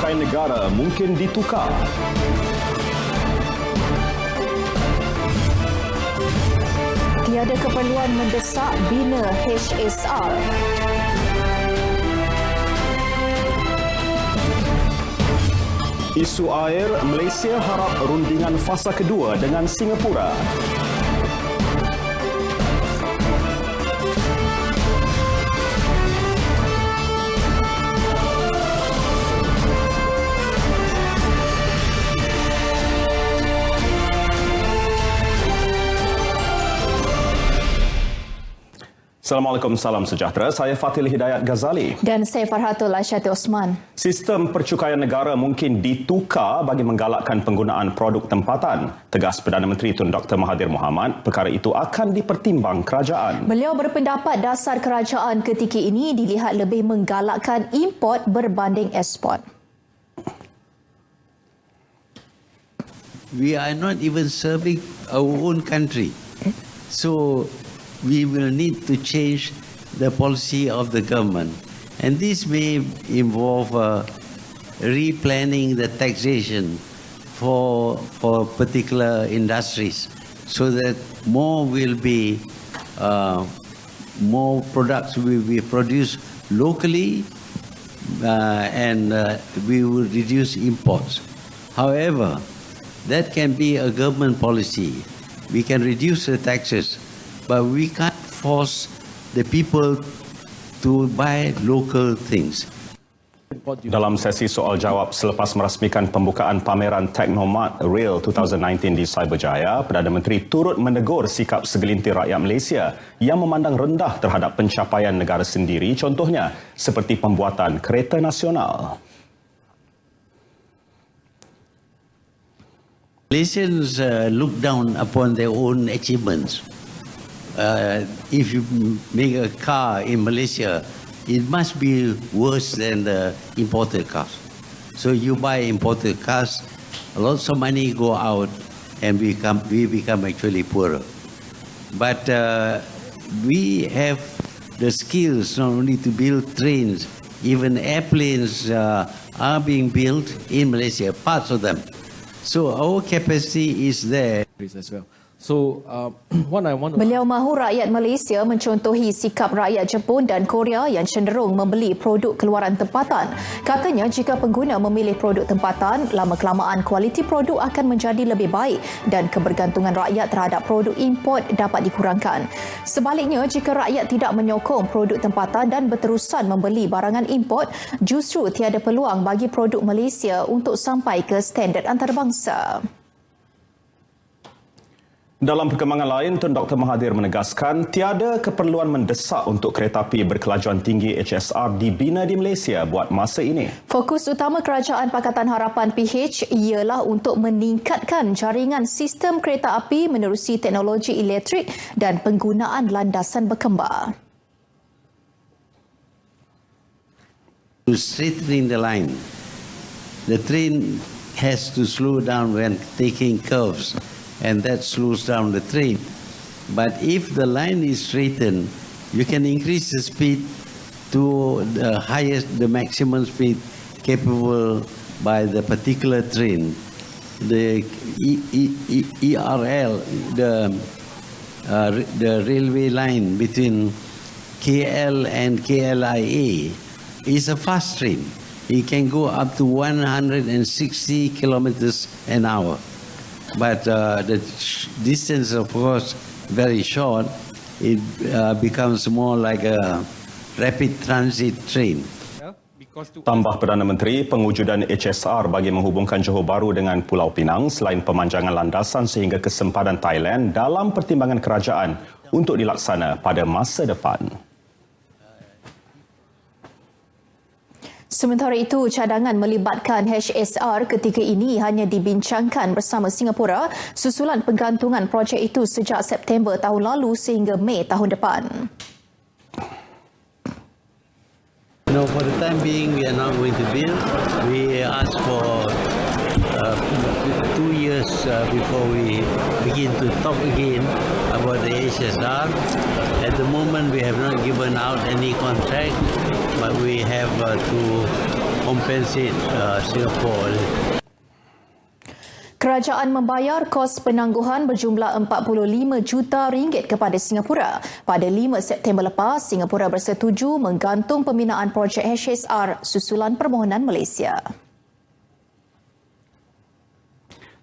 percukaian negara mungkin ditukar. Tiada keperluan mendesak bina HSR. Isu air, Malaysia harap rundingan fasa kedua dengan Singapura. Assalamualaikum, salam sejahtera. Saya Fatil Hidayat Ghazali. Dan saya Farhatul Aisyati Osman. Sistem percukaian negara mungkin ditukar bagi menggalakkan penggunaan produk tempatan. Tegas Perdana Menteri Tun Dr. Mahathir Mohamad, perkara itu akan dipertimbang kerajaan. Beliau berpendapat dasar kerajaan ketika ini dilihat lebih menggalakkan import berbanding ekspor. We are not even serving our own country. So we will need to change the policy of the government. And this may involve replanning the taxation for particular industries so that more products will be produced locally and we will reduce imports. However, that can be a government policy. We can reduce the taxes, but we can't force the people to buy local things. Dalam sesi soal jawab selepas merasmikan pembukaan pameran Technomart Rail 2019 di Cyberjaya, Perdana Menteri turut menegur sikap segelintir rakyat Malaysia yang memandang rendah terhadap pencapaian negara sendiri, contohnya seperti pembuatan kereta nasional. Malaysians look down upon their own achievements. If you make a car in Malaysia, it must be worse than the imported cars. So you buy imported cars, lots of money go out, and we become actually poorer. But we have the skills not only to build trains, even airplanes are being built in Malaysia, parts of them. So our capacity is there as well. So, Beliau mahu rakyat Malaysia mencontohi sikap rakyat Jepun dan Korea yang cenderung membeli produk keluaran tempatan. Katanya jika pengguna memilih produk tempatan, lama-kelamaan kualiti produk akan menjadi lebih baik dan kebergantungan rakyat terhadap produk import dapat dikurangkan. Sebaliknya, jika rakyat tidak menyokong produk tempatan dan berterusan membeli barangan import, justru tiada peluang bagi produk Malaysia untuk sampai ke standard antarabangsa. Dalam perkembangan lain, Tun Dr. Mahathir menegaskan tiada keperluan mendesak untuk kereta api berkelajuan tinggi HSR dibina di Malaysia buat masa ini. Fokus utama Kerajaan Pakatan Harapan PH ialah untuk meningkatkan jaringan sistem kereta api menerusi teknologi elektrik dan penggunaan landasan berkembar. To straighten the line, the train has to slow down when taking curves, and that slows down the train. But if the line is straightened, you can increase the speed to the maximum speed capable by the particular train. The ERL, the railway line between KL and KLIA, is a fast train. It can go up to 160 kilometers an hour. But the distance, of course, very short. It becomes more like a rapid transit train. Tambah Perdana Menteri, pengujudan HSR bagi menghubungkan Johor Bahru dengan Pulau Pinang selain pemanjangan landasan sehingga ke sempadan Thailand dalam pertimbangan kerajaan untuk dilaksana pada masa depan. Sementara itu, cadangan melibatkan HSR ketika ini hanya dibincangkan bersama Singapura susulan penggantungan projek itu sejak September tahun lalu sehingga Mei tahun depan. No, for the time being, we are not going to build. We ask for 2 years before we begin to talk again about the HSR. At the moment, we have not given out any contract, but we have to compensate Singapore. Kerajaan membayar kos penangguhan berjumlah 45 juta ringgit kepada Singapura. Pada 5 September lepas, Singapura bersetuju menggantung pembinaan projek HSR susulan permohonan Malaysia.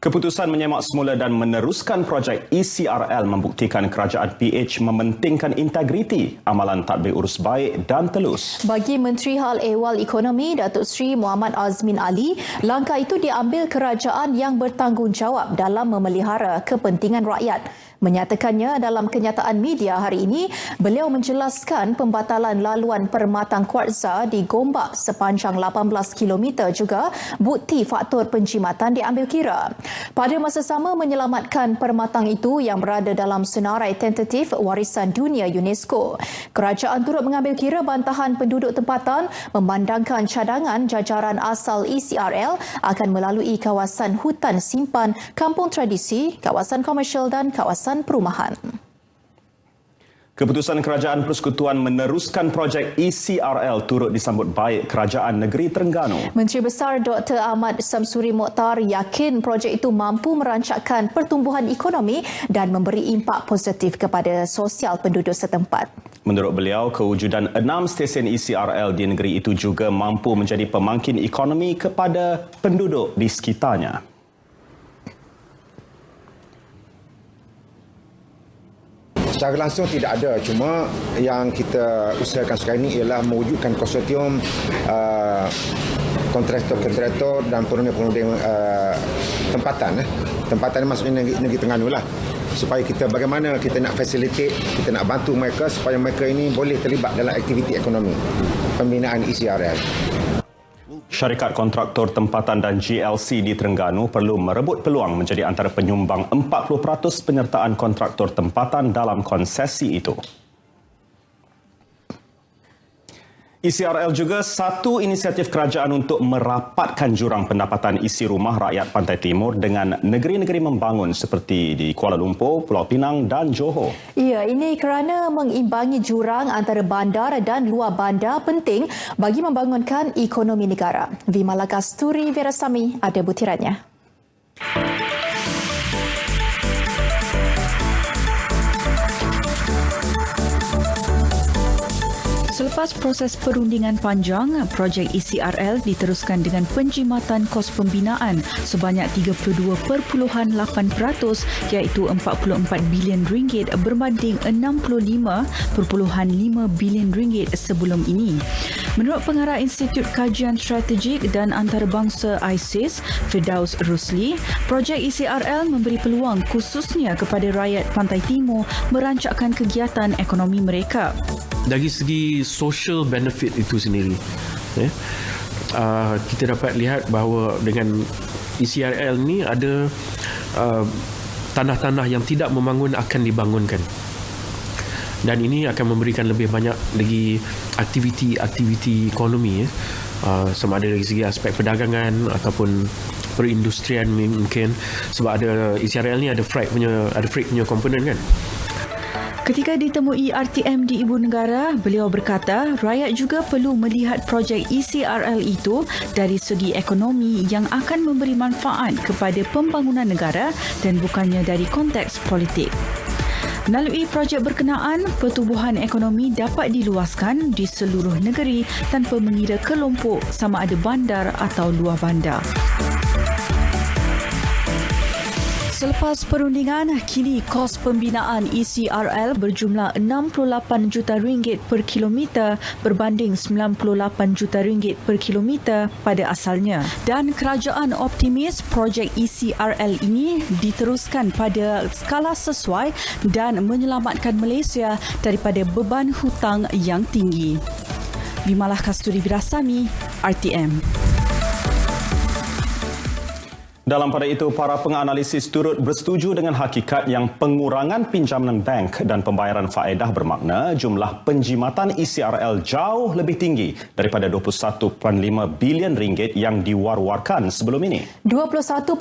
Keputusan menyemak semula dan meneruskan projek ECRL membuktikan kerajaan PH mementingkan integriti, amalan tadbir urus baik dan telus. Bagi Menteri Hal Ehwal Ekonomi Datuk Seri Muhammad Azmin Ali, langkah itu diambil kerajaan yang bertanggungjawab dalam memelihara kepentingan rakyat. Menyatakannya dalam kenyataan media hari ini, beliau menjelaskan pembatalan laluan Permatang Kuartza di Gombak sepanjang 18 km juga bukti faktor penjimatan diambil kira. Pada masa sama menyelamatkan permatang itu yang berada dalam senarai tentatif warisan dunia UNESCO. Kerajaan turut mengambil kira bantahan penduduk tempatan memandangkan cadangan jajaran asal ECRL akan melalui kawasan hutan simpan, kampung tradisi, kawasan komersial dan kawasan perumahan. Keputusan Kerajaan Persekutuan meneruskan projek ECRL turut disambut baik Kerajaan Negeri Terengganu. Menteri Besar Dr. Ahmad Samsuri Mokhtar yakin projek itu mampu merancangkan pertumbuhan ekonomi dan memberi impak positif kepada sosial penduduk setempat. Menurut beliau, kewujudan 6 stesen ECRL di negeri itu juga mampu menjadi pemangkin ekonomi kepada penduduk di sekitarnya. Secara langsung tidak ada, cuma yang kita usahakan sekarang ini ialah mewujudkan konsortium kontraktor dan pengundi tempatan. Tempatan maksudnya negeri Terengganu lah. Supaya kita bagaimana kita nak facilitate, kita nak bantu mereka supaya mereka ini boleh terlibat dalam aktiviti ekonomi pembinaan ECRL. Syarikat kontraktor tempatan dan GLC di Terengganu perlu merebut peluang menjadi antara penyumbang 40% penyertaan kontraktor tempatan dalam konsesi itu. ECRL juga satu inisiatif kerajaan untuk merapatkan jurang pendapatan isi rumah rakyat Pantai Timur dengan negeri-negeri membangun seperti di Kuala Lumpur, Pulau Pinang dan Johor. Ya, ini kerana mengimbangi jurang antara bandar dan luar bandar penting bagi membangunkan ekonomi negara. Vimala Kasturi Virasami ada butirannya. Selepas proses perundingan panjang, projek ECRL diteruskan dengan penjimatan kos pembinaan sebanyak 32.8% iaitu 44 bilion ringgit berbanding 65.5 bilion ringgit sebelum ini. Menurut Pengarah Institut Kajian Strategik dan Antarabangsa ISIS, Firdaus Rusli, projek ECRL memberi peluang khususnya kepada rakyat Pantai Timur merancangkan kegiatan ekonomi mereka. Dari segi social benefit itu sendiri, kita dapat lihat bahawa dengan ECRL ni ada tanah-tanah yang tidak membangun akan dibangunkan, dan ini akan memberikan lebih banyak lagi aktiviti ekonomi, sama ada dari segi aspek perdagangan ataupun perindustrian mungkin, sebab ada ECRL ni ada freight punya komponen kan. Ketika ditemui RTM di Ibu Negara, beliau berkata rakyat juga perlu melihat projek ECRL itu dari segi ekonomi yang akan memberi manfaat kepada pembangunan negara dan bukannya dari konteks politik. Melalui projek berkenaan, pertumbuhan ekonomi dapat diluaskan di seluruh negeri tanpa mengira kelompok sama ada bandar atau luar bandar. Selepas perundingan, kini kos pembinaan ECRL berjumlah 68 juta ringgit per kilometer berbanding 98 juta ringgit per kilometer pada asalnya. Dan kerajaan optimis projek ECRL ini diteruskan pada skala sesuai dan menyelamatkan Malaysia daripada beban hutang yang tinggi. Vimalah Kasturi Virasami, RTM. Dalam pada itu, para penganalisis turut bersetuju dengan hakikat yang pengurangan pinjaman bank dan pembayaran faedah bermakna jumlah penjimatan ECRL jauh lebih tinggi daripada 21.5 bilion ringgit yang diwar-warkan sebelum ini. 21.5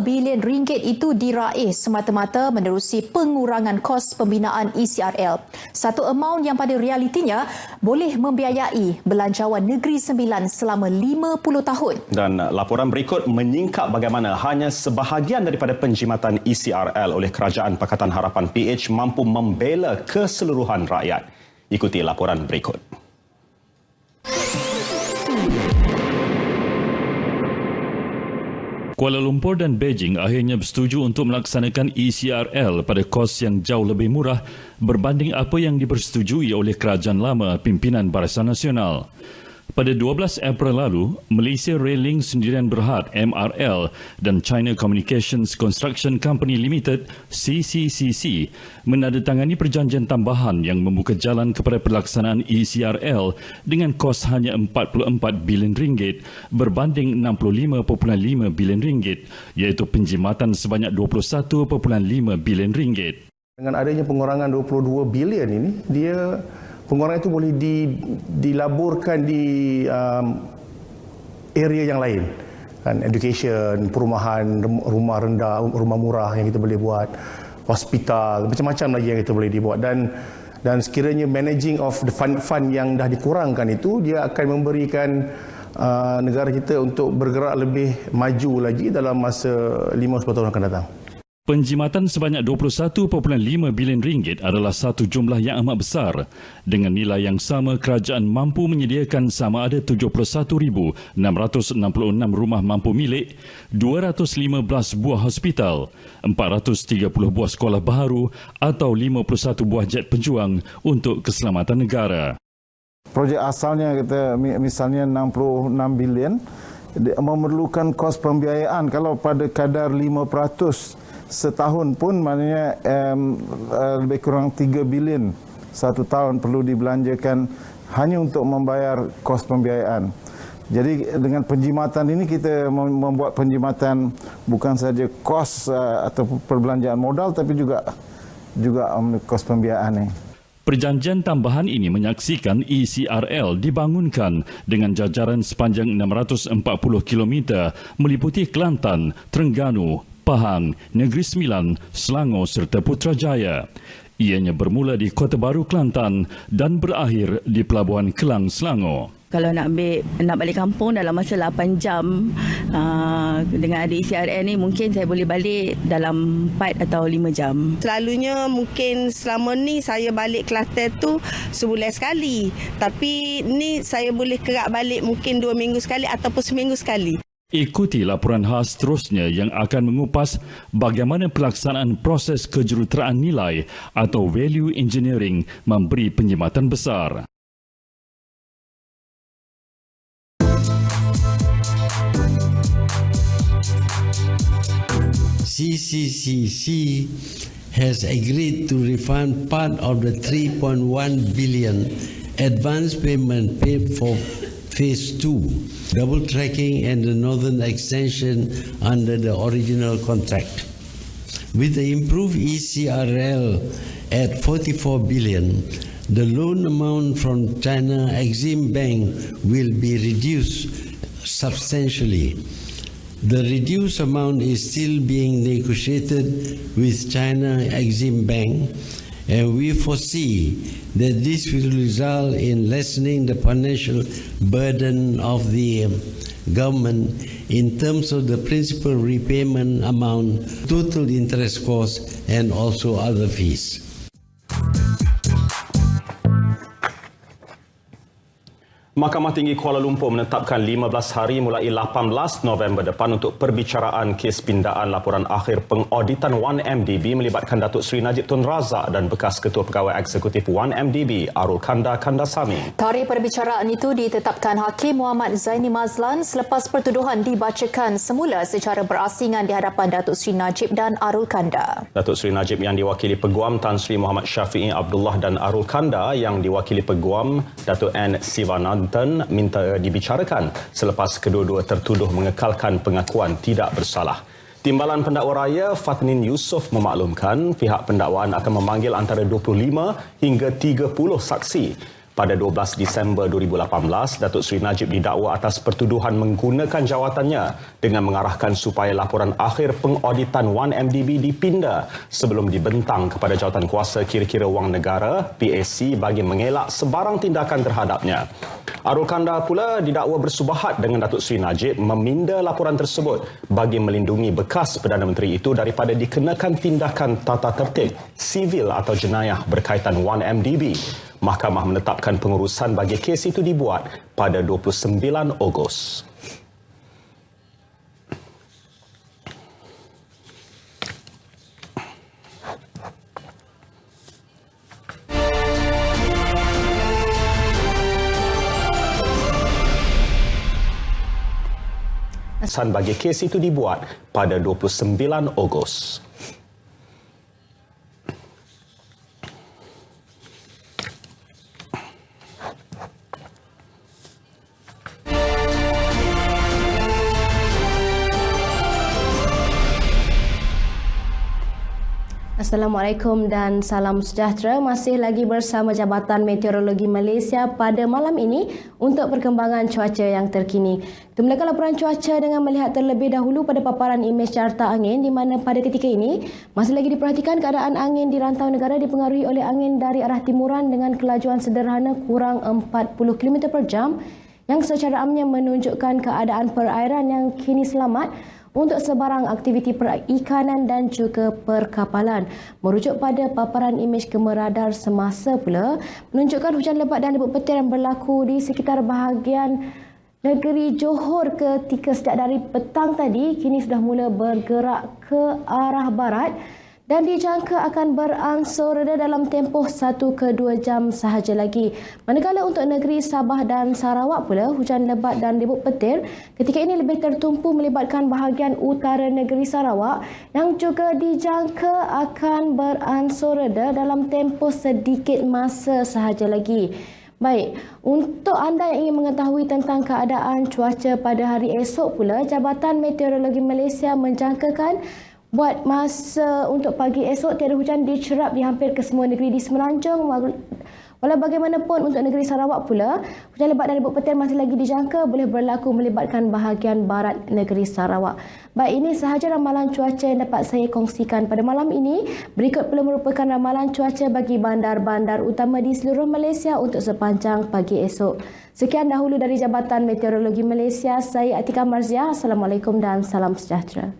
bilion ringgit itu diraih semata-mata menerusi pengurangan kos pembinaan ECRL. Satu amaun yang pada realitinya boleh membiayai belanjawan Negeri Sembilan selama 50 tahun. Dan laporan berikut menyingkap bagaimana hanya sebahagian daripada penjimatan ECRL oleh Kerajaan Pakatan Harapan PH mampu membela keseluruhan rakyat. Ikuti laporan berikut. Kuala Lumpur dan Beijing akhirnya bersetuju untuk melaksanakan ECRL pada kos yang jauh lebih murah berbanding apa yang dipersetujui oleh Kerajaan Lama Pimpinan Barisan Nasional. Pada 12 April lalu, Malaysia Rail Link Sendirian Berhad MRL dan China Communications Construction Company Limited CCCC menandatangani perjanjian tambahan yang membuka jalan kepada pelaksanaan ECRL dengan kos hanya 44 bilion ringgit berbanding 65.5 bilion ringgit, iaitu penjimatan sebanyak 21.5 bilion ringgit. Dengan adanya pengurangan 22 bilion ini, pengurangan itu boleh dilaburkan di area yang lain. Kan, education, perumahan, rumah rendah, rumah murah yang kita boleh buat, hospital, macam-macam lagi yang kita boleh dibuat. Dan sekiranya managing of the fund yang dah dikurangkan itu, dia akan memberikan negara kita untuk bergerak lebih maju lagi dalam masa 5-10 tahun akan datang. Penjimatan sebanyak 21.5 bilion ringgit adalah satu jumlah yang amat besar. Dengan nilai yang sama, kerajaan mampu menyediakan sama ada 71,666 rumah mampu milik, 215 buah hospital, 430 buah sekolah baharu atau 51 buah jet penjuang untuk keselamatan negara. Projek asalnya kita misalnya 66 bilion memerlukan kos pembiayaan kalau pada kadar 5% setahun pun maknanya lebih kurang 3 bilion satu tahun perlu dibelanjakan hanya untuk membayar kos pembiayaan. Jadi dengan penjimatan ini kita membuat penjimatan bukan saja kos atau perbelanjaan modal tapi juga kos pembiayaan ini. Perjanjian tambahan ini menyaksikan ECRL dibangunkan dengan jajaran sepanjang 640 km meliputi Kelantan, Terengganu, Pahang, Negeri Sembilan, Selangor serta Putrajaya. Ianya bermula di Kota Baru, Kelantan dan berakhir di Pelabuhan Kelang, Selangor. Kalau nak balik kampung dalam masa 8 jam dengan ada ECRL ni mungkin saya boleh balik dalam 4 atau 5 jam. Selalunya mungkin selama ni saya balik Kelantan tu sebulan sekali. Tapi ni saya boleh kerak balik mungkin 2 minggu sekali ataupun seminggu sekali. Ikuti laporan khas seterusnya yang akan mengupas bagaimana pelaksanaan proses kejuruteraan nilai atau value engineering memberi penjimatan besar. CCCC has agreed to refund part of the 3.1 billion advance payment paid for Phase 2, double tracking and the northern extension under the original contract. With the improved ECRL at 44 billion, the loan amount from China Exim Bank will be reduced substantially. The reduced amount is still being negotiated with China Exim Bank, and we foresee that this will result in lessening the financial burden of the government in terms of the principal repayment amount, total interest costs, and also other fees. Mahkamah Tinggi Kuala Lumpur menetapkan 15 hari mulai 18 November depan untuk perbicaraan kes pindaan laporan akhir pengauditan 1MDB melibatkan Datuk Seri Najib Tun Razak dan bekas Ketua Pegawai Eksekutif 1MDB Arul Kanda Kandasamy. Tarikh perbicaraan itu ditetapkan Hakim Muhammad Zaini Mazlan selepas pertuduhan dibacakan semula secara berasingan di hadapan Datuk Seri Najib dan Arul Kanda. Datuk Seri Najib yang diwakili Peguam Tan Sri Muhammad Syafiee Abdullah dan Arul Kanda yang diwakili Peguam Datuk N. Sivanand Kelantan minta dibicarakan selepas kedua-dua tertuduh mengekalkan pengakuan tidak bersalah. Timbalan Pendakwa Raya Fatnin Yusof memaklumkan pihak pendakwaan akan memanggil antara 25 hingga 30 saksi. Pada 12 Disember 2018, Datuk Seri Najib didakwa atas pertuduhan menggunakan jawatannya dengan mengarahkan supaya laporan akhir pengauditan 1MDB dipinda sebelum dibentang kepada Jawatankuasa Kira-kira Wang Negara PAC bagi mengelak sebarang tindakan terhadapnya. Arul Kanda pula didakwa bersubahat dengan Datuk Seri Najib meminda laporan tersebut bagi melindungi bekas Perdana Menteri itu daripada dikenakan tindakan tata tertib sivil atau jenayah berkaitan 1MDB. Mahkamah menetapkan pengurusan bagi kes itu dibuat pada 29 Ogos. Bagi kes itu dibuat pada 29 Ogos. Assalamualaikum dan salam sejahtera. Masih lagi bersama Jabatan Meteorologi Malaysia pada malam ini untuk perkembangan cuaca yang terkini. Kita mulakan laporan cuaca dengan melihat terlebih dahulu pada paparan imej carta angin di mana pada ketika ini masih lagi diperhatikan keadaan angin di rantau negara dipengaruhi oleh angin dari arah timuran dengan kelajuan sederhana kurang 40 km per jam yang secara amnya menunjukkan keadaan perairan yang kini selamat untuk sebarang aktiviti perikanan dan juga perkapalan. Merujuk pada paparan imej gemar radar semasa pula, menunjukkan hujan lebat dan debut petir yang berlaku di sekitar bahagian negeri Johor ketika sejak dari petang tadi, kini sudah mula bergerak ke arah barat dan dijangka akan beransur reda dalam tempoh 1 ke 2 jam sahaja lagi. Manakala untuk negeri Sabah dan Sarawak pula, hujan lebat dan debut petir ketika ini lebih tertumpu melibatkan bahagian utara negeri Sarawak yang juga dijangka akan beransur reda dalam tempoh sedikit masa sahaja lagi. Baik, untuk anda yang ingin mengetahui tentang keadaan cuaca pada hari esok pula, Jabatan Meteorologi Malaysia menjangkakan buat masa untuk pagi esok tiada hujan dicerap di hampir ke semua negeri di Semenanjung. Walau bagaimanapun untuk negeri Sarawak pula, hujan lebat dan debut petir masih lagi dijangka boleh berlaku melibatkan bahagian barat negeri Sarawak. Baik, ini sahaja ramalan cuaca yang dapat saya kongsikan pada malam ini. Berikut pula merupakan ramalan cuaca bagi bandar-bandar utama di seluruh Malaysia untuk sepanjang pagi esok. Sekian dahulu dari Jabatan Meteorologi Malaysia. Saya Atika Marziah. Assalamualaikum dan salam sejahtera.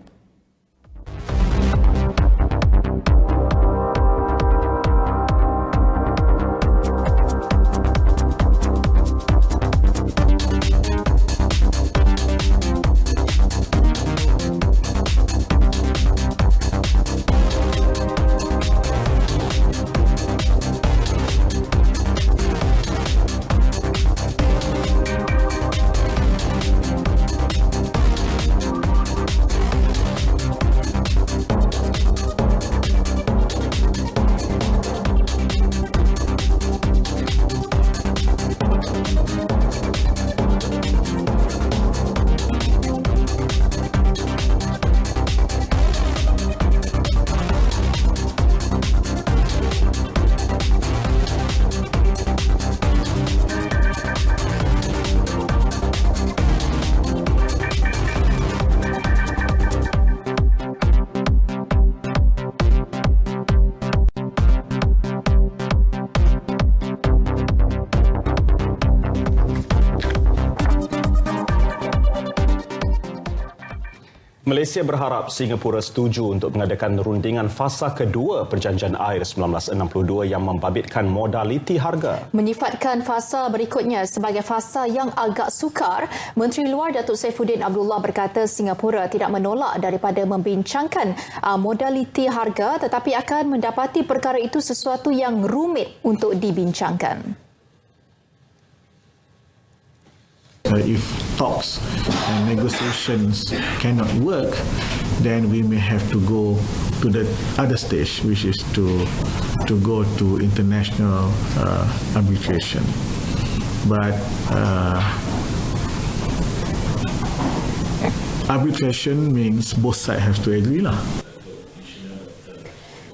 Malaysia berharap Singapura setuju untuk mengadakan rundingan fasa kedua Perjanjian Air 1962 yang membabitkan modaliti harga. Menyifatkan fasa berikutnya sebagai fasa yang agak sukar, Menteri Luar Datuk Saifuddin Abdullah berkata Singapura tidak menolak daripada membincangkan modaliti harga tetapi akan mendapati perkara itu sesuatu yang rumit untuk dibincangkan. If talks and negotiations cannot work, then we may have to go to the other stage, which is to go to international arbitration. But arbitration means both sides have to agree lah.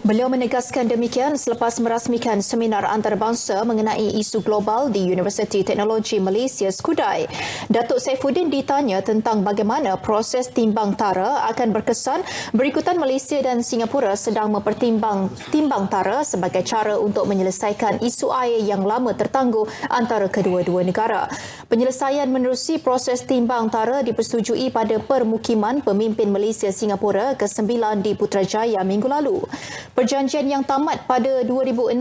Beliau menegaskan demikian selepas merasmikan seminar antarabangsa mengenai isu global di Universiti Teknologi Malaysia Skudai. Datuk Saifuddin ditanya tentang bagaimana proses timbang tara akan berkesan berikutan Malaysia dan Singapura sedang mempertimbang timbang tara sebagai cara untuk menyelesaikan isu air yang lama tertangguh antara kedua-dua negara. Penyelesaian menerusi proses timbang tara dipersetujui pada permukiman pemimpin Malaysia Singapura ke-9 di Putrajaya minggu lalu. Perjanjian yang tamat pada 2061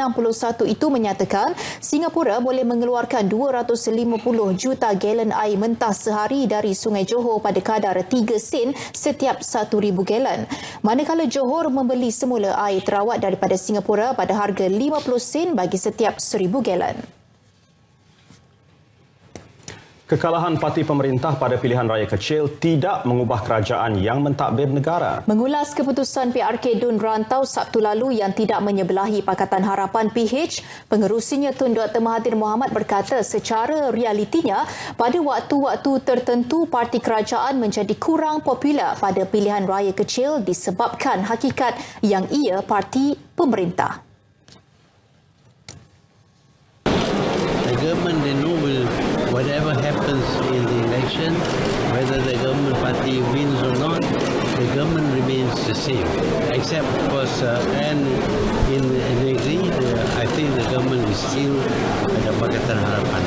itu menyatakan Singapura boleh mengeluarkan 250 juta galen air mentah sehari dari Sungai Johor pada kadar 3 sen setiap 1,000 galen. Manakala Johor membeli semula air terawat daripada Singapura pada harga 50 sen bagi setiap 1,000 galen. Kekalahan parti pemerintah pada pilihan raya kecil tidak mengubah kerajaan yang mentadbir negara. Mengulas keputusan PRK Dun Rantau Sabtu lalu yang tidak menyebelahi Pakatan Harapan PH, pengerusinya Tun Dr. Mahathir Mohamad berkata secara realitinya pada waktu-waktu tertentu parti kerajaan menjadi kurang popular pada pilihan raya kecil disebabkan hakikat yang ia parti pemerintah. The government they know will whatever happens in the election, whether the government party wins or not, the government remains the same. Except of course, and in negeri, I think the government is still the Pakatan Harapan.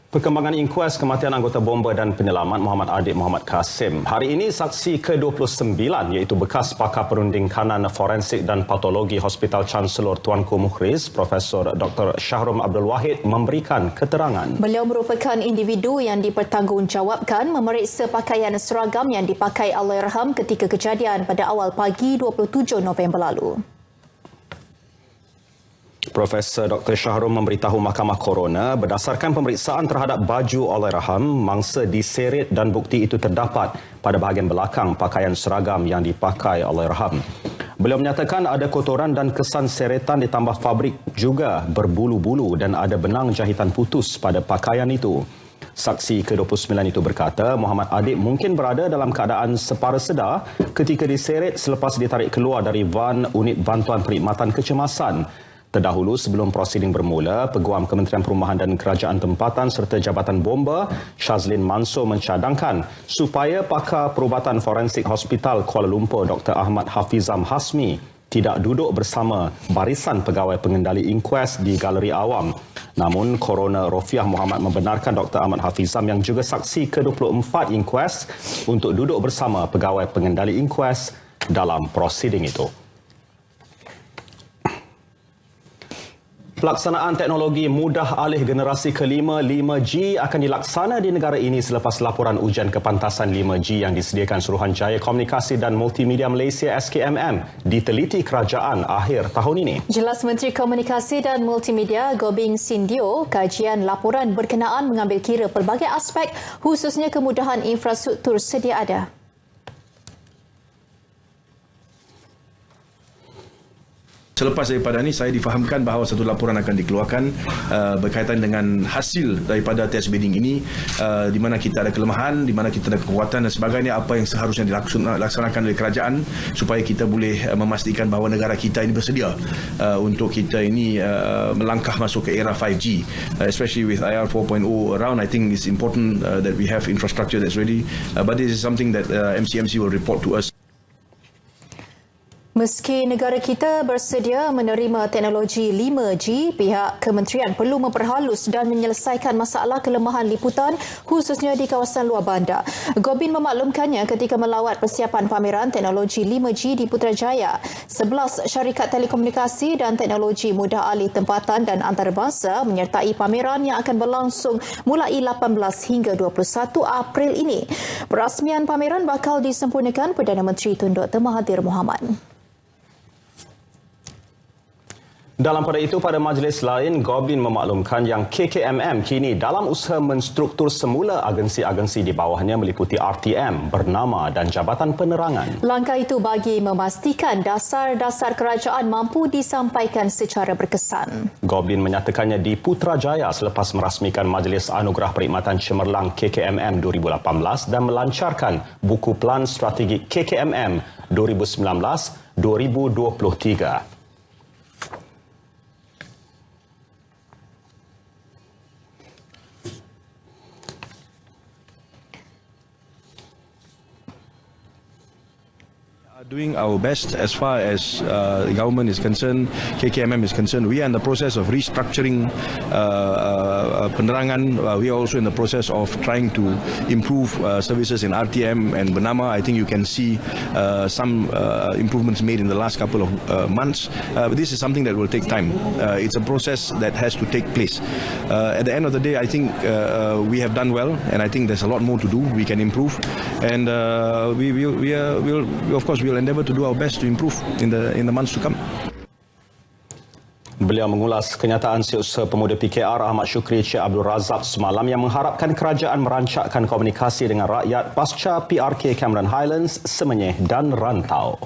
Perkembangan inkuas kematian anggota bomba dan penyelamat Muhammad Adik Muhammad Kasim. Hari ini saksi ke-29 iaitu bekas pakar perunding kanan forensik dan patologi Hospital Chancellor Tuanku Mukhriz, Profesor Dr. Shahrum Abdul Wahid memberikan keterangan. Beliau merupakan individu yang dipertanggungjawabkan memeriksa pakaian seragam yang dipakai Allahyarham ketika kejadian pada awal pagi 27 November lalu. Profesor Dr. Shahrum memberitahu Mahkamah Coroner berdasarkan pemeriksaan terhadap baju Allahyarham, mangsa diseret dan bukti itu terdapat pada bahagian belakang pakaian seragam yang dipakai Allahyarham. Beliau menyatakan ada kotoran dan kesan seretan ditambah fabrik juga berbulu-bulu dan ada benang jahitan putus pada pakaian itu. Saksi ke-29 itu berkata Muhammad Adik mungkin berada dalam keadaan separa sedar ketika diseret selepas ditarik keluar dari van unit bantuan perkhidmatan kecemasan. Terdahulu sebelum prosiding bermula, Peguam Kementerian Perumahan dan Kerajaan Tempatan serta Jabatan Bomba Shazlin Mansor mencadangkan supaya pakar perubatan forensik Hospital Kuala Lumpur Dr. Ahmad Hafizam Hasmi tidak duduk bersama barisan pegawai pengendali inkuas di Galeri Awam. Namun, Coroner Rofiah Muhammad membenarkan Dr. Ahmad Hafizam yang juga saksi ke-24 inkuas untuk duduk bersama pegawai pengendali inkuas dalam prosiding itu. Pelaksanaan teknologi mudah alih generasi kelima 5G akan dilaksana di negara ini selepas laporan ujian kepantasan 5G yang disediakan Suruhanjaya Komunikasi dan Multimedia Malaysia SKMM diteliti kerajaan akhir tahun ini. Jelas Menteri Komunikasi dan Multimedia Gobing Sindio, kajian laporan berkenaan mengambil kira pelbagai aspek khususnya kemudahan infrastruktur sedia ada. Selepas daripada ini, saya difahamkan bahawa satu laporan akan dikeluarkan berkaitan dengan hasil daripada test bidding ini, di mana kita ada kelemahan, di mana kita ada kekuatan dan sebagainya, apa yang seharusnya dilaksanakan oleh kerajaan supaya kita boleh memastikan bahawa negara kita ini bersedia untuk kita ini melangkah masuk ke era 5G, especially with IR 4.0 around. I think it's important that we have infrastructure that's ready, but this is something that MCMC will report to us. Meski negara kita bersedia menerima teknologi 5G, pihak kementerian perlu memperhalus dan menyelesaikan masalah kelemahan liputan khususnya di kawasan luar bandar. Gobin memaklumkannya ketika melawat persiapan pameran teknologi 5G di Putrajaya. 11 syarikat telekomunikasi dan teknologi mudah alih tempatan dan antarabangsa menyertai pameran yang akan berlangsung mulai 18 hingga 21 April ini. Perasmian pameran bakal disempurnakan Perdana Menteri Tun Dr. Mahathir Mohamad. Dalam pada itu, pada majlis lain, Goblin memaklumkan yang KKMM kini dalam usaha menstruktur semula agensi-agensi di bawahnya meliputi RTM, Bernama dan Jabatan Penerangan. Langkah itu bagi memastikan dasar-dasar kerajaan mampu disampaikan secara berkesan. Goblin menyatakannya di Putrajaya selepas merasmikan Majlis Anugerah Perkhidmatan Cemerlang KKMM 2018 dan melancarkan buku Pelan Strategi KKMM 2019-2023. Doing our best as far as the government is concerned, KKMM is concerned. We are in the process of restructuring penerangan. We are also in the process of trying to improve services in RTM and Bernama. I think you can see some improvements made in the last couple of months. But this is something that will take time. It's a process that has to take place. At the end of the day, I think we have done well, and I think there's a lot more to do. We can improve, and we'll endeavour to do our best to improve in the months to come. Beliau mengulas kenyataan Setiausaha Pemuda PKR Ahmad Syukri Cik Abdul Razak semalam yang mengharapkan kerajaan merancakkan komunikasi dengan rakyat pasca PRK Cameron Highlands, Semenyih dan Rantau.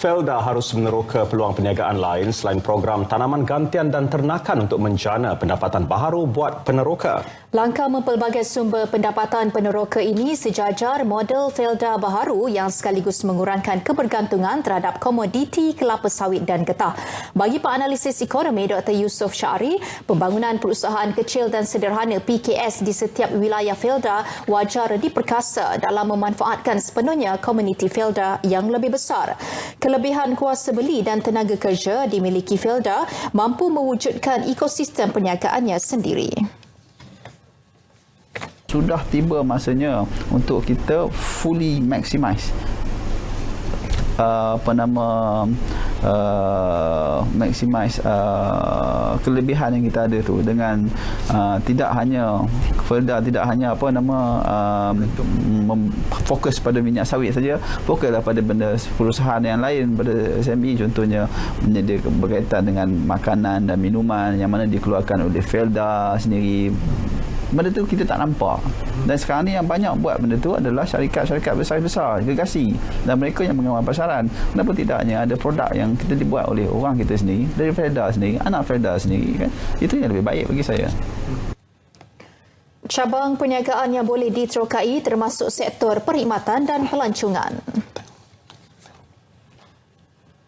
Felda harus meneroka peluang perniagaan lain selain program tanaman gantian dan ternakan untuk menjana pendapatan baharu buat peneroka. Langkah mempelbagai sumber pendapatan peneroka ini sejajar model Felda baharu yang sekaligus mengurangkan kebergantungan terhadap komoditi kelapa sawit dan getah. Bagi penganalisis ekonomi Dr. Yusof Syari, pembangunan perusahaan kecil dan sederhana PKS di setiap wilayah Felda wajar diperkasa dalam memanfaatkan sepenuhnya komuniti Felda yang lebih besar. Kelebihan kuasa beli dan tenaga kerja dimiliki Felda mampu mewujudkan ekosistem perniagaannya sendiri. Sudah tiba masanya untuk kita fully maximize kelebihan yang kita ada tu dengan tidak hanya Felda tidak hanya fokus pada minyak sawit saja, fokuslah pada benda perusahaan yang lain pada SME, contohnya menyediakan berkaitan dengan makanan dan minuman yang mana dikeluarkan oleh Felda sendiri. Benda tu kita tak nampak. Dan sekarang ni yang banyak buat benda tu adalah syarikat-syarikat besar-besar, gergasi, dan mereka yang mengawal pasaran. Kenapa tidaknya ada produk yang kita dibuat oleh orang kita sendiri, dari Felda sendiri, anak Felda sendiri, kan? Itu yang lebih baik bagi saya. Cabang perniagaan yang boleh diterokai termasuk sektor perkhidmatan dan pelancongan.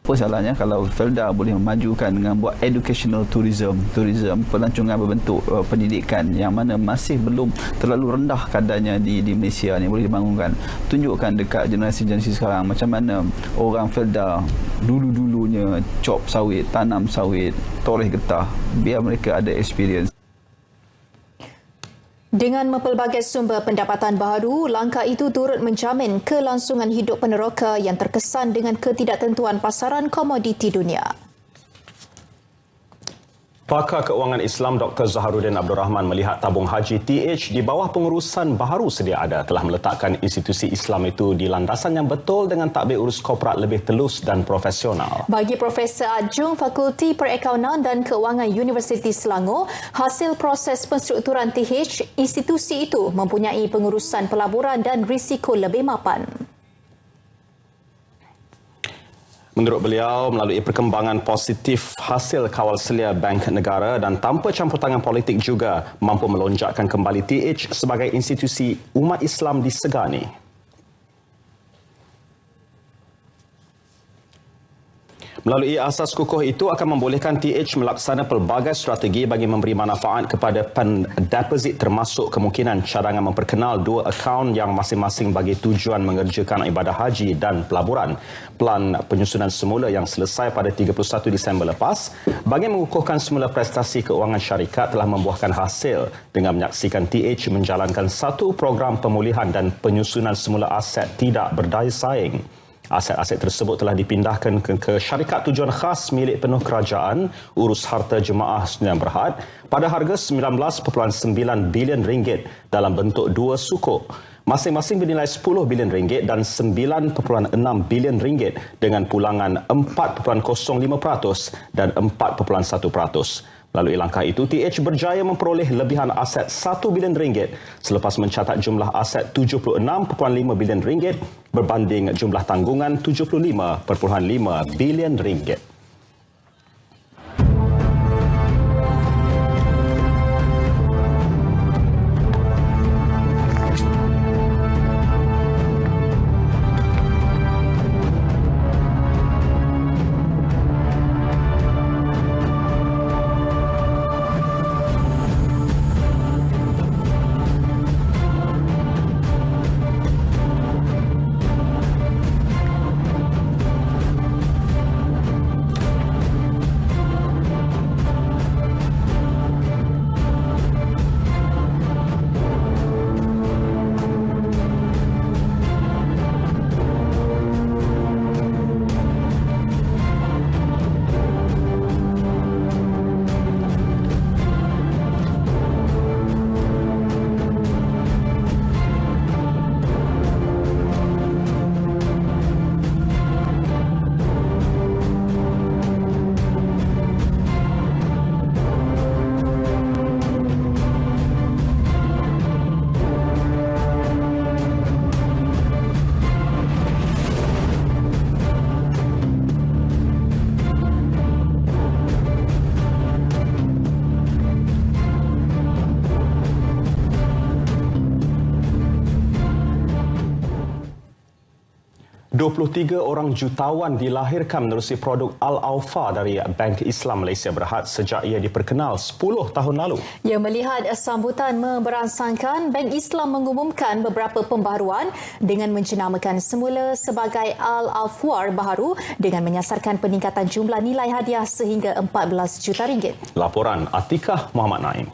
Apa salahnya kalau Felda boleh memajukan dengan buat educational tourism pelancongan berbentuk pendidikan yang mana masih belum terlalu rendah kadarnya di Malaysia ni, boleh dibangunkan. Tunjukkan dekat generasi-generasi sekarang macam mana orang Felda dulu-dulunya cop sawit, tanam sawit, toreh getah, biar mereka ada experience. Dengan mempelbagai sumber pendapatan baharu, langkah itu turut menjamin kelangsungan hidup peneroka yang terkesan dengan ketidaktentuan pasaran komoditi dunia. Pakar Keuangan Islam Dr. Zaharuddin Abdul Rahman melihat tabung haji TH di bawah pengurusan baharu sedia ada telah meletakkan institusi Islam itu di landasan yang betul dengan tadbir urus korporat lebih telus dan profesional. Bagi Profesor Adjung Fakulti Perakaunan dan Keuangan Universiti Selangor, hasil proses penstrukturan TH, institusi itu mempunyai pengurusan pelaburan dan risiko lebih mapan. Menurut beliau, melalui perkembangan positif hasil kawal selia Bank Negara dan tanpa campur tangan politik juga mampu melonjakkan kembali TH sebagai institusi umat Islam di Segani. Melalui asas kukuh itu akan membolehkan TH melaksana pelbagai strategi bagi memberi manfaat kepada pendeposit termasuk kemungkinan cadangan memperkenal dua akaun yang masing-masing bagi tujuan mengerjakan ibadah haji dan pelaburan. Pelan penyusunan semula yang selesai pada 31 Disember lepas bagi mengukuhkan semula prestasi keuangan syarikat telah membuahkan hasil dengan menyaksikan TH menjalankan satu program pemulihan dan penyusunan semula aset tidak berdaya saing. Aset-aset tersebut telah dipindahkan ke syarikat tujuan khas milik penuh kerajaan urus harta jemaah Sdn Bhd pada harga RM19.9 bilion dalam bentuk dua sukuk. Masing-masing bernilai RM10 bilion dan RM9.6 bilion dengan pulangan 4.05% dan 4.1%. Melalui langkah itu, TH berjaya memperoleh lebihan aset RM1 bilion selepas mencatat jumlah aset RM76.5 bilion berbanding jumlah tanggungan RM75.5 bilion. ...23 orang jutawan dilahirkan menerusi produk Al-Awfa dari Bank Islam Malaysia Berhad sejak ia diperkenal 10 tahun lalu. Ia melihat sambutan memberangsangkan Bank Islam mengumumkan beberapa pembaharuan dengan menjenamakan semula sebagai Al-Awfa baharu dengan menyasarkan peningkatan jumlah nilai hadiah sehingga RM14 juta. Laporan Atikah Muhammad Naim.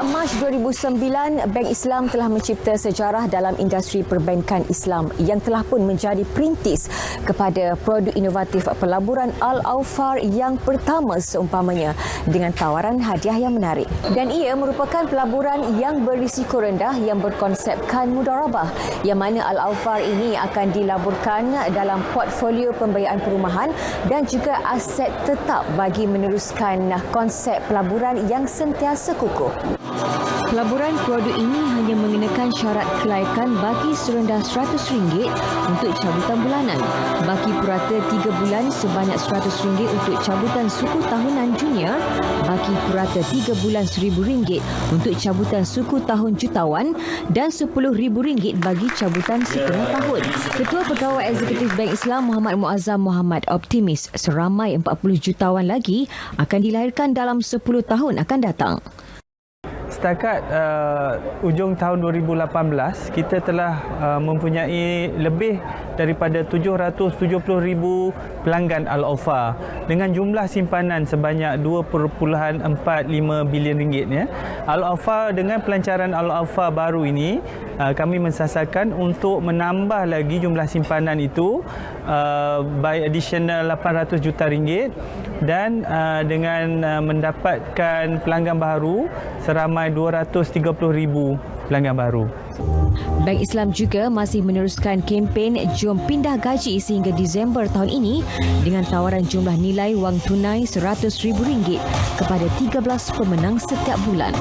Mac 2009, Bank Islam telah mencipta sejarah dalam industri perbankan Islam yang telah pun menjadi perintis kepada produk inovatif pelaburan Al-Awfa yang pertama seumpamanya dengan tawaran hadiah yang menarik. Dan ia merupakan pelaburan yang berisiko rendah yang berkonsepkan mudarabah yang mana Al-Awfa ini akan dilaburkan dalam portfolio pembiayaan perumahan dan juga aset tetap bagi meneruskan konsep pelaburan yang sentiasa kukuh. Pelaburan produk ini hanya mengenakan syarat kelaikan bagi serendah RM100 untuk cabutan bulanan, bagi purata 3 bulan sebanyak RM100 untuk cabutan suku tahunan junior, bagi purata 3 bulan RM1,000 untuk cabutan suku tahun jutawan dan RM10,000 bagi cabutan setengah tahun. Ketua Pegawai Eksekutif Bank Islam Muhammad Muazzam Muhammad optimis seramai 40 jutawan lagi akan dilahirkan dalam 10 tahun akan datang. Setakat ujung tahun 2018, kita telah mempunyai lebih daripada 770,000 pelanggan Al-Awfa dengan jumlah simpanan sebanyak RM2.45 bilion. Al-Awfa, dengan pelancaran Al-Awfa baru ini, kami mensasarkan untuk menambah lagi jumlah simpanan itu by additional RM800 juta dan dengan mendapatkan pelanggan baru seramai 230,000 pelanggan baru. Bank Islam juga masih meneruskan kempen Jom Pindah Gaji sehingga Disember tahun ini dengan tawaran jumlah nilai wang tunai RM100,000 kepada 13 pemenang setiap bulan.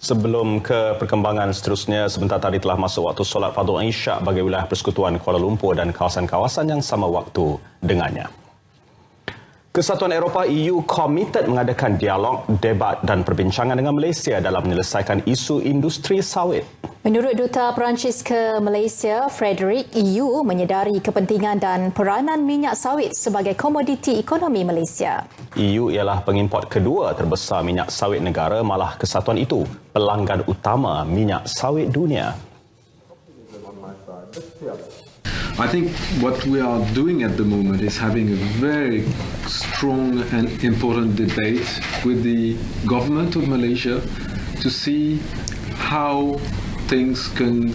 Sebelum ke perkembangan seterusnya, sebentar tadi telah masuk waktu solat fardu Isyak bagi wilayah Persekutuan Kuala Lumpur dan kawasan-kawasan yang sama waktu dengannya. Kesatuan Eropah EU komited mengadakan dialog, debat dan perbincangan dengan Malaysia dalam menyelesaikan isu industri sawit. Menurut Duta Perancis ke Malaysia, Frederick, EU menyedari kepentingan dan peranan minyak sawit sebagai komoditi ekonomi Malaysia. EU ialah pengimport kedua terbesar minyak sawit negara, malah kesatuan itu pelanggan utama minyak sawit dunia. I think what we are doing at the moment is having a very strong and important debate with the government of Malaysia to see how things can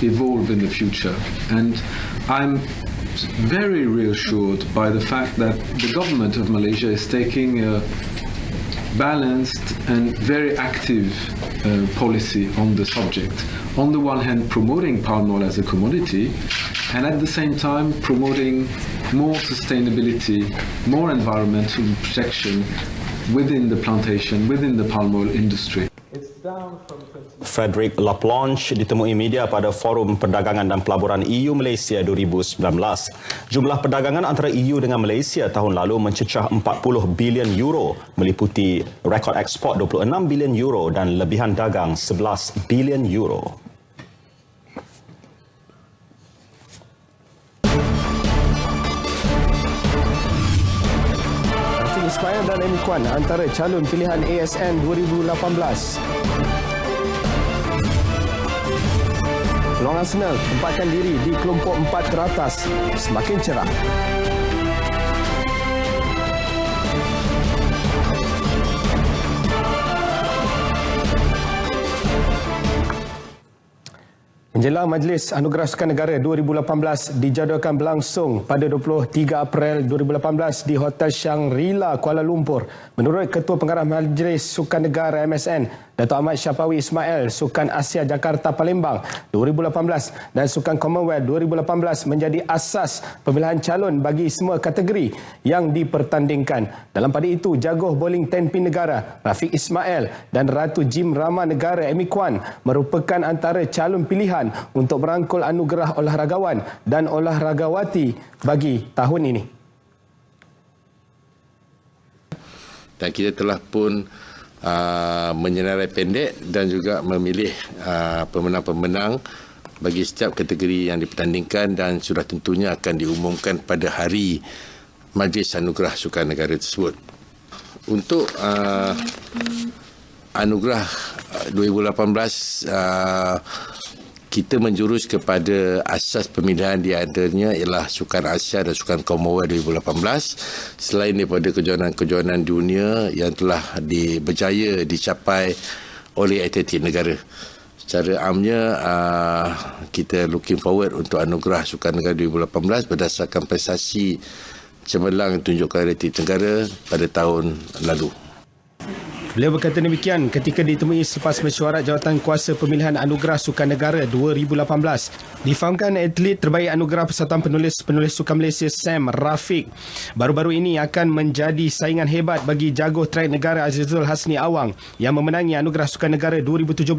evolve in the future. And I'm very reassured by the fact that the government of Malaysia is taking a balanced and very active policy on the subject. On the one hand, promoting palm oil as a commodity, and at the same time promoting more sustainability, more environmental protection within the plantation, within the palm oil industry. Frederick Laplanche ditemui media pada Forum Perdagangan dan Pelaburan EU Malaysia 2019. Jumlah perdagangan antara EU dengan Malaysia tahun lalu mencecah 40 bilion euro, meliputi rekod ekspor 26 bilion euro dan lebihan dagang 11 bilion euro. Ismail dan Amy Kwan antara calon pilihan ASN 2018. Peluang Arsenal tempatkan diri di kelompok 4 teratas semakin cerah. Menjelang Majlis Anugerah Sukan Negara 2018 dijadualkan berlangsung pada 23 April 2018 di Hotel Shangri-La, Kuala Lumpur. Menurut Ketua Pengarah Majlis Sukan Negara MSN, Dato' Ahmad Syafawi Ismail, Sukan Asia Jakarta Palembang 2018 dan Sukan Commonwealth 2018 menjadi asas pemilihan calon bagi semua kategori yang dipertandingkan. Dalam pada itu, jagoh bowling 10 pin negara Rafiq Ismail dan Ratu Jim Rama negara Amy Kwan merupakan antara calon pilihan untuk merangkul anugerah olahragawan dan olahragawati bagi tahun ini. Dan kita telah pun menyenarai pendek dan juga memilih pemenang-pemenang bagi setiap kategori yang dipertandingkan dan sudah tentunya akan diumumkan pada hari Majlis Anugerah Sukan Negara tersebut. Untuk Anugerah 2018 kita menjurus kepada asas pemilihan di antaranya ialah Sukan Asia dan Sukan Commonwealth 2018 selain daripada kejohanan-kejohanan dunia yang telah berjaya dicapai oleh atlet negara. Secara amnya kita looking forward untuk Anugerah Sukan Negara 2018 berdasarkan prestasi cemerlang yang ditunjukkan oleh atlet negara pada tahun lalu. Beliau berkata demikian ketika ditemui selepas mesyuarat jawatan kuasa pemilihan Anugerah Sukan Negara 2018. Difahamkan atlet terbaik Anugerah Persatuan Penulis Sukan Malaysia Sam Rafiq baru-baru ini akan menjadi saingan hebat bagi jagoh track negara Azizul Hasni Awang yang memenangi Anugerah Sukan Negara 2017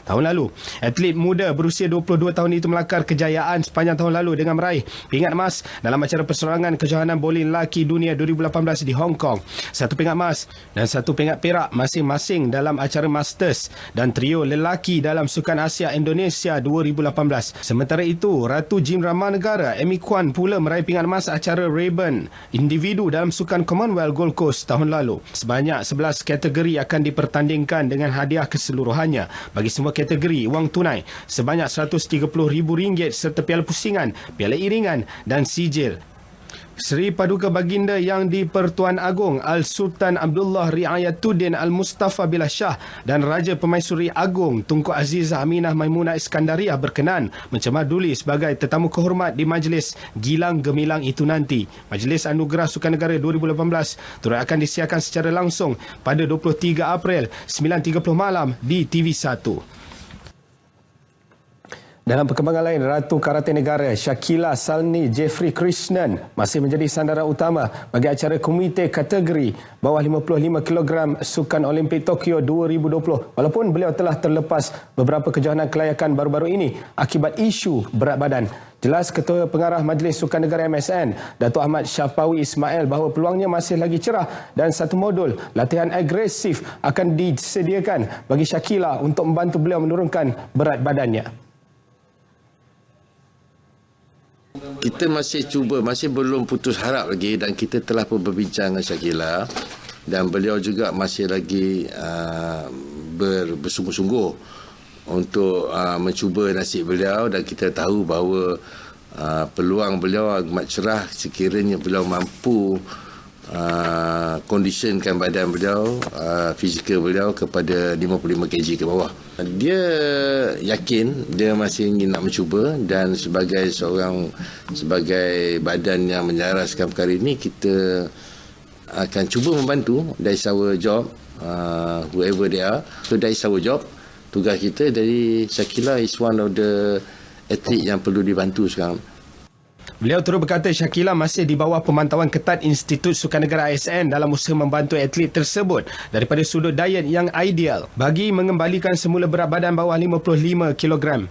tahun lalu. Atlet muda berusia 22 tahun itu melakar kejayaan sepanjang tahun lalu dengan meraih pingat emas dalam acara perseorangan kejohanan bowling lelaki dunia 2018 di Hong Kong. 1 pingat emas dan 1 pingat perak masing-masing dalam acara Masters dan trio lelaki dalam Sukan Asia Indonesia 2018. Sementara itu, Ratu Jim Rama negara Amy Kwan pula meraih pingat emas acara Rayburn individu dalam Sukan Commonwealth Gold Coast tahun lalu. Sebanyak 11 kategori akan dipertandingkan dengan hadiah keseluruhannya. Bagi semua kategori, wang tunai sebanyak RM130,000 serta piala pusingan, piala iringan dan sijil. Seri Paduka Baginda Yang di-Pertuan Agong Al-Sultan Abdullah Riayatuddin Al-Mustafa Billah Shah dan Raja Permaisuri Agong Tunku Azizah Aminah Maimunah Iskandariah berkenan mencemaduli sebagai tetamu kehormat di Majlis Gilang Gemilang itu nanti. Majlis Anugerah Sukan Negara 2018 turut akan disiarkan secara langsung pada 23 April 9.30 malam di TV1. Dalam perkembangan lain, Ratu Karate Negara Shakila Salni Jeffrey Krishnan masih menjadi sandaran utama bagi acara komite kategori bawah 55 kg Sukan Olimpik Tokyo 2020 walaupun beliau telah terlepas beberapa kejohanan kelayakan baru-baru ini akibat isu berat badan. Jelas Ketua Pengarah Majlis Sukan Negara MSN, Datuk Ahmad Syafawi Ismail bahawa peluangnya masih lagi cerah dan satu modul latihan agresif akan disediakan bagi Shakila untuk membantu beliau menurunkan berat badannya. Kita masih cuba, masih belum putus harap lagi dan kita telah pun berbincang dengan Shakila dan beliau juga masih lagi bersungguh-sungguh untuk mencuba nasib beliau dan kita tahu bahawa peluang beliau amat cerah sekiranya beliau mampu conditionkan badan beliau, fizikal beliau kepada 55 kg ke bawah. Dia yakin dia masih ingin nak mencuba dan sebagai badan yang menyelaraskan perkara ini, kita akan cuba membantu. That's our job, whoever they are. So that's our job. Tugas kita dari Shakila is one of the athlete yang perlu dibantu sekarang. Beliau turut berkata Shakila masih di bawah pemantauan ketat Institut Sukan Negara ASN dalam usaha membantu atlet tersebut daripada sudut diet yang ideal bagi mengembalikan semula berat badan bawah 55 kg.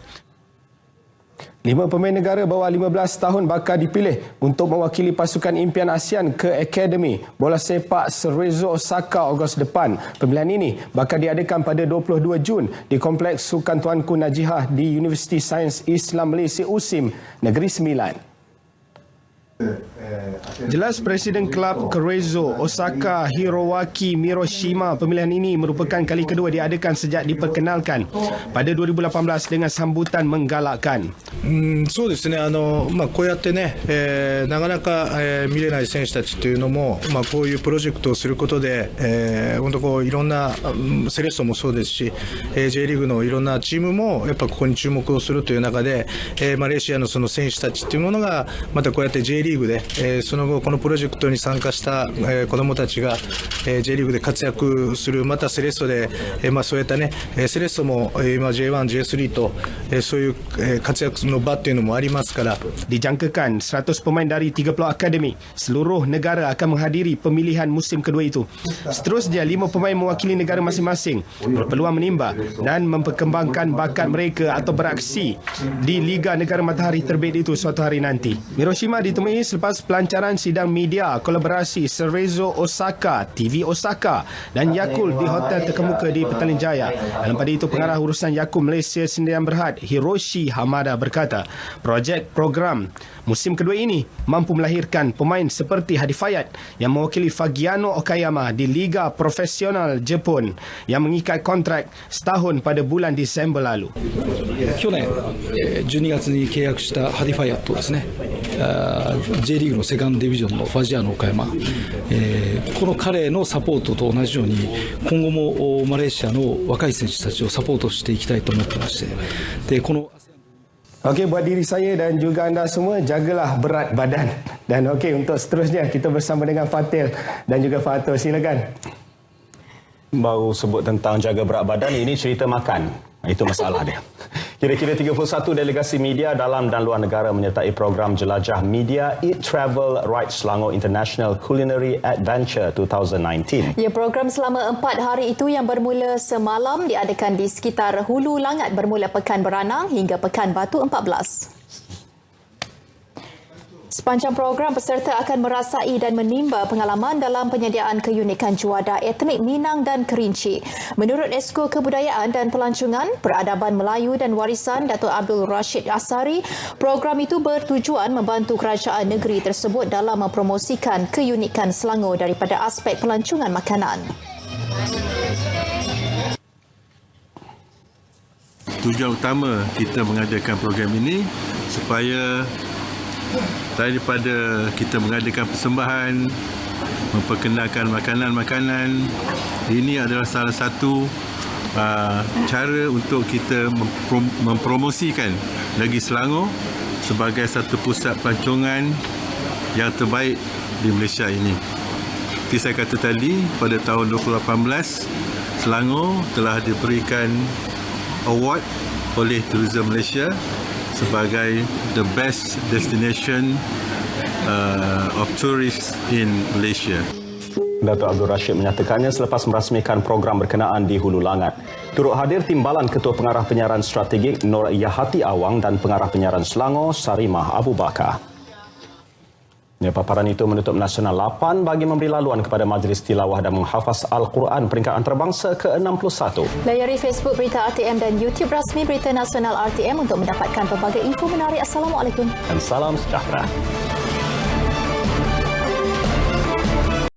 5 pemain negara bawah 15 tahun bakal dipilih untuk mewakili pasukan impian ASEAN ke Akademi Bola Sepak Cerezo Osaka Ogos depan. Pemilihan ini bakal diadakan pada 22 Jun di Kompleks Sukan Tuanku Najihah di Universiti Sains Islam Malaysia USIM Negeri Sembilan. Jelas Presiden Kelab Cerezo Osaka Hiroaki Miroshima, pemilihan ini merupakan kali kedua diadakan sejak diperkenalkan pada 2018 dengan sambutan menggalakkan. そうですね、こうやってね、なかなか、見れない選手たちというのも、こういうプロジェクトをすることで、本当こういろんなセレッソもそうですし、J リーグのいろんなチームもやっぱここに注目をするという中で、マレーシアのその選手たちというものがまたこうやって J リーグで、その後このプロジェクトに参加した、子どもたちが、J リーグで活躍する、またセレッソで、そういったね、セレッソも今 J1、J3 と、そういう、活躍の場っていうのもありますから。Dijangkakan 100 pemain dari 30 akademi seluruh negara akan menghadiri pemilihan musim kedua itu. Seterusnya 5 pemain mewakili negara masing-masing berpeluang menimba dan memperkembangkan bakat mereka atau beraksi di Liga Negara Matahari Terbit itu suatu hari nanti. Miroshima ditemui selepas pelancaran sidang media kolaborasi Cerezo Osaka, TV Osaka dan Yakult di hotel terkemuka di Petaling Jaya. Dalam pada itu, pengarah urusan Yakult Malaysia Sdn Bhd Hiroshi Hamada berkata, program musim kedua ini mampu melahirkan pemain seperti Hadi Fayat yang mewakili Fagiano Okayama di Liga Profesional Jepun yang mengikat kontrak setahun pada bulan Disember lalu. 去年12月に契約したハディファイアットですね、J リーグのセカンドディビジョンのファジアの岡山、この彼のサポートと同じように今後もマレーシアの若い選手たちをサポートしていきたいと思ってまして、でこの Okey, buat diri saya dan juga anda semua, jagalah berat badan. Dan okey, untuk seterusnya kita bersama dengan Fatil dan juga Fatul, silakan. Baru sebut tentang jaga berat badan, ini cerita makan. Itu masalah dia. Kira-kira 31 delegasi media dalam dan luar negara menyertai program jelajah media Eat Travel Ride Selangor International Culinary Adventure 2019. Ya, program selama 4 hari itu yang bermula semalam diadakan di sekitar Hulu Langat bermula Pekan Beranang hingga Pekan Batu 14. Sepanjang program, peserta akan merasai dan menimba pengalaman dalam penyediaan keunikan juadah etnik Minang dan Kerinci. Menurut Esko Kebudayaan dan Pelancongan, Peradaban Melayu dan Warisan Datuk Abdul Rashid Asari, program itu bertujuan membantu kerajaan negeri tersebut dalam mempromosikan keunikan Selangor daripada aspek pelancongan makanan. Tujuan utama kita mengadakan program ini supaya daripada kita mengadakan persembahan, memperkenalkan makanan-makanan. Ini adalah salah satu cara untuk kita mempromosikan Negeri Selangor sebagai satu pusat pelancongan yang terbaik di Malaysia ini. Seperti saya kata tadi, pada tahun 2018, Selangor telah diberikan award oleh Tourism Malaysia sebagai the best destination of tourists in Malaysia. Datuk Abdul Rashid menyatakannya selepas merasmikan program berkenaan di Hulu Langat. Turut hadir timbalan Ketua Pengarah Penyiaran Strategik Nur Yahati Awang dan Pengarah Penyiaran Selangor Sarimah Abu Bakar. Ya, paparan itu menutup Nasional 8 bagi memberi laluan kepada Majlis Tilawah dan Menghafaz Al-Quran peringkat antarabangsa ke-61. Layari Facebook Berita RTM dan YouTube rasmi Berita Nasional RTM untuk mendapatkan pelbagai info menarik. Assalamualaikum. Dan salam sejahtera.